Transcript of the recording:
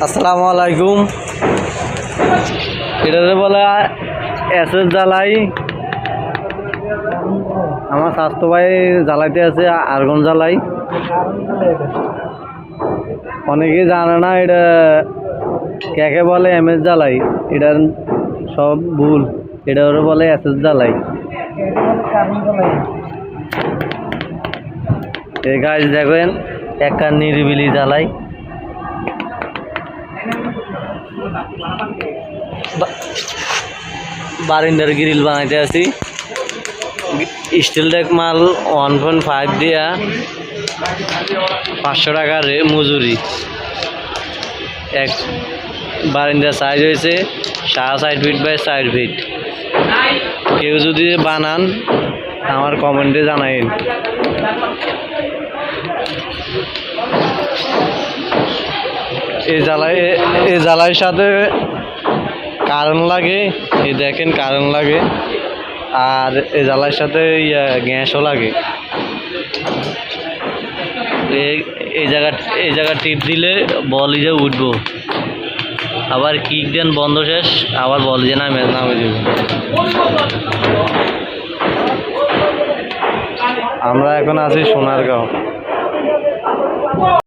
আসসালামু আলাইকুম। এটাতে বলে এসএস জ্বালাই। আমার স্বাস্থ্য ভাই জ্বালাইতে আছে আর্গন জ্বালাই। অনেকে জানে না এটা কাকে বলে এমএস জ্বালাই। এটার সব ভুল। এটা ওরা বলে এসএস জ্বালাই। এই গাছ দেখেন একটা নিরিবিলি জ্বালাই। বারিন্দার গ্রিল বানাইতে আছি। স্টিল ডেক মাল 1.5 দিয়া 500 টাকার মজুরি। এক বারিন্দার সাইজ হয়েছে 6.5 ফিট বাই 4 ফিট। কেউ যদি বানান আমার কমেন্টে জানাইন। এই জ্বালাইয়ের সাথে কারেন্ট লাগে। এই দেখেন কারেন্ট লাগে। আর এই জ্বালাইয়ের সাথে গ্যাসও লাগে। এই জায়গা টিপ দিলে বল যে উঠবো, আবার কিক দেন বন্ধ শেষ, আবার বল যে নামে দেবে। আমরা এখন আছি সোনারগাঁও।